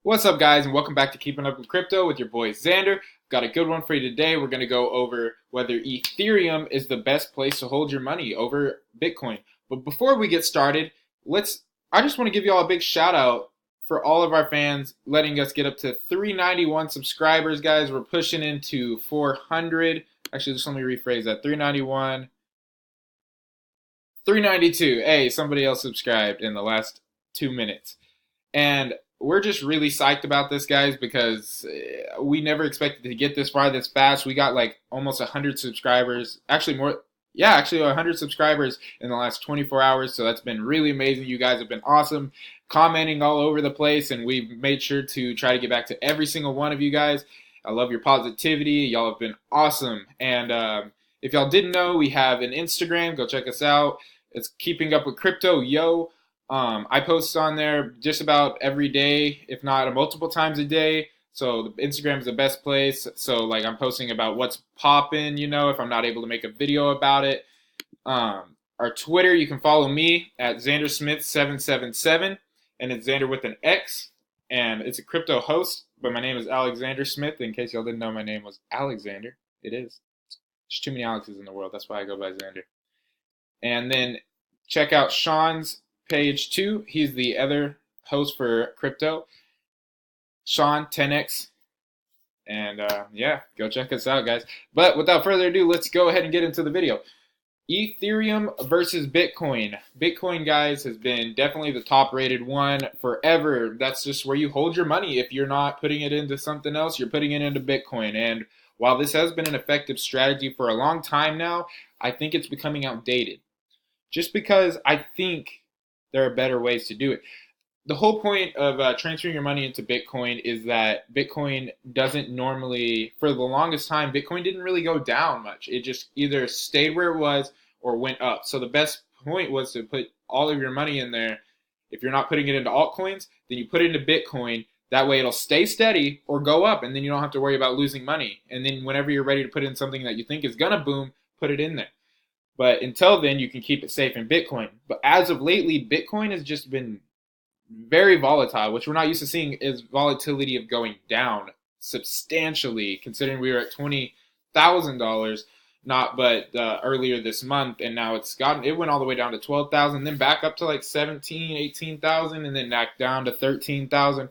What's up, guys, and welcome back to Keeping Up with Crypto with your boy Xander. Got a good one for you today. We're going to go over whether Ethereum is the best place to hold your money over Bitcoin. But before we get started, I just want to give you all a big shout out for all of our fans letting us get up to 391 subscribers, guys. We're pushing into 400. Actually, just let me rephrase that. 391, 392. Hey, somebody else subscribed in the last 2 minutes. And we're just really psyched about this, guys, because we never expected to get this far this fast. We got like almost 100 subscribers. Actually, more. Yeah, actually 100 subscribers in the last 24 hours. So that's been really amazing. You guys have been awesome, commenting all over the place, and we've made sure to try to get back to every single one of you guys. I love your positivity. Y'all have been awesome. And if y'all didn't know, we have an Instagram. Go check us out. It's Keeping Up with Crypto, yo. I post on there just about every day, if not multiple times a day. So the Instagram is the best place. So like I'm posting about what's popping, if I'm not able to make a video about it. Our Twitter, you can follow me at XanderSmith777, and it's Xander with an X, and it's a crypto host, but my name is Alexander Smith. In case y'all didn't know, my name was Alexander. It is. There's too many Alexes in the world. That's why I go by Xander. And then check out Sean's page too. He's the other host for crypto. Sean 10x. And yeah, go check us out, guys. But without further ado, let's go ahead and get into the video. Ethereum versus Bitcoin. Bitcoin, guys, has been definitely the top rated one forever. That's just where you hold your money. If you're not putting it into something else, you're putting it into Bitcoin. And while this has been an effective strategy for a long time now, I think it's becoming outdated. Just because I think there are better ways to do it. The whole point of transferring your money into Bitcoin is that Bitcoin doesn't normally, for the longest time, Bitcoin didn't really go down much. It just either stayed where it was or went up. So the best point was to put all of your money in there. If you're not putting it into altcoins, then you put it into Bitcoin. That way it'll stay steady or go up, and then you don't have to worry about losing money. And then whenever you're ready to put in something that you think is going to boom, put it in there. But until then, you can keep it safe in Bitcoin. But as of lately, Bitcoin has just been very volatile, which we're not used to seeing is volatility of going down substantially, considering we were at $20,000 earlier this month, and now it went all the way down to 12,000, then back up to like 17, 18,000, and then back down to 13,000.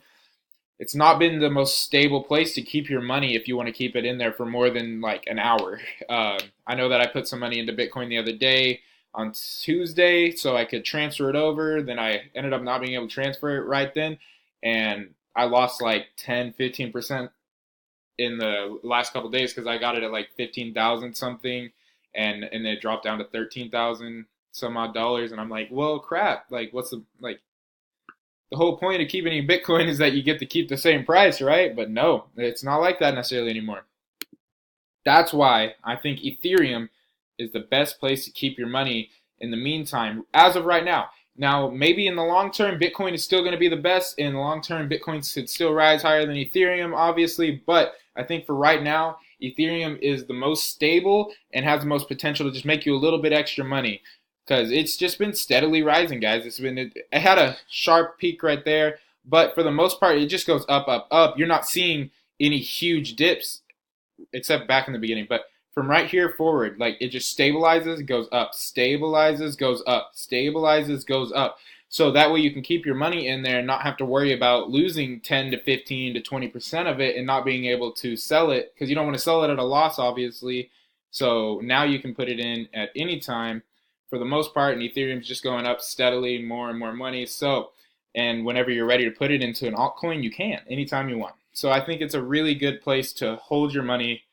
It's not been the most stable place to keep your money if you want to keep it in there for more than like an hour. I know that I put some money into Bitcoin the other day on Tuesday so I could transfer it over. Then I ended up not being able to transfer it right then. And I lost like 10, 15% in the last couple of days because I got it at like 15,000 something. And then it dropped down to 13,000 some odd dollars. And I'm like, well, crap. Like, the whole point of keeping in Bitcoin is that you get to keep the same price, right? But no, it's not like that necessarily anymore. That's why I think Ethereum is the best place to keep your money in the meantime, as of right now. Now, maybe in the long term, Bitcoin is still going to be the best. In the long term, Bitcoin could still rise higher than Ethereum, obviously. But I think for right now, Ethereum is the most stable and has the most potential to just make you a little bit extra money, because it's just been steadily rising, guys. It had a sharp peak right there, but for the most part, it just goes up, up, up. You're not seeing any huge dips, except back in the beginning. But from right here forward, like it just stabilizes, goes up, stabilizes, goes up, stabilizes, goes up. So that way you can keep your money in there and not have to worry about losing 10 to 15 to 20% of it and not being able to sell it, because you don't want to sell it at a loss, obviously. So now you can put it in at any time for the most part, and Ethereum's just going up steadily, more and more money. So, and whenever you're ready to put it into an altcoin, you can, anytime you want. So I think it's a really good place to hold your money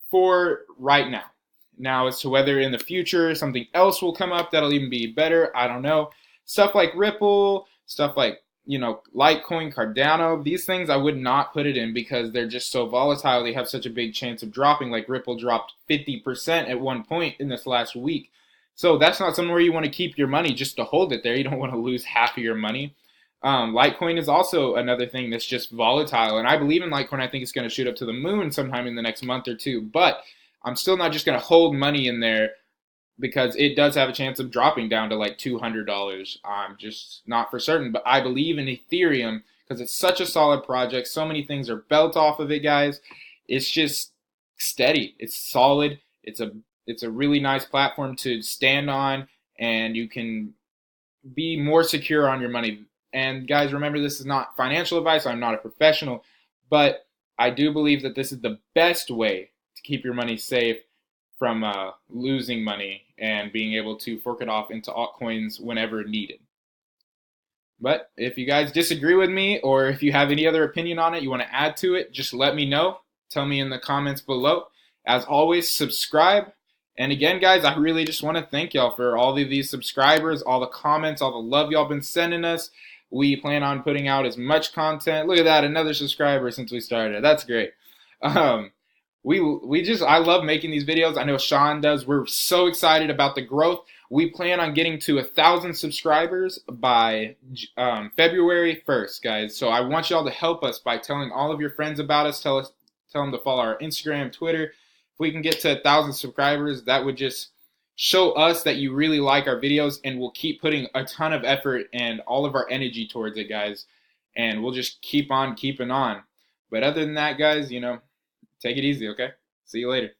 for right now. Now, as to whether in the future something else will come up that'll even be better, I don't know. Stuff like Ripple, stuff like, Litecoin, Cardano, these things I would not put it in because they're just so volatile. They have such a big chance of dropping. Like Ripple dropped 50% at one point in this last week. So that's not somewhere you want to keep your money just to hold it there. You don't want to lose half of your money. Litecoin is also another thing that's just volatile. And I believe in Litecoin. I think it's going to shoot up to the moon sometime in the next month or two. But I'm still not just going to hold money in there because it does have a chance of dropping down to like $200. I'm just not for certain. But I believe in Ethereum because it's such a solid project. So many things are built off of it, guys. It's just steady. It's solid. It's a really nice platform to stand on, and you can be more secure on your money. And guys, remember, this is not financial advice. I'm not a professional, but I do believe that this is the best way to keep your money safe from losing money and being able to fork it off into altcoins whenever needed. But if you guys disagree with me, or if you have any other opinion on it, you want to add to it, just let me know. Tell me in the comments below. As always, subscribe. And again, guys, I really just want to thank y'all for all of these subscribers, all the comments, all the love y'all been sending us. We plan on putting out as much content. Look at that, another subscriber since we started. That's great. I love making these videos. I know Sean does. We're so excited about the growth. We plan on getting to 1,000 subscribers by February 1st, guys. So I want y'all to help us by telling all of your friends about us. Tell them to follow our Instagram, Twitter. If we can get to 1,000 subscribers, that would just show us that you really like our videos, and we'll keep putting a ton of effort and all of our energy towards it, guys. And we'll just keep on keeping on. But other than that, guys, take it easy, okay? See you later.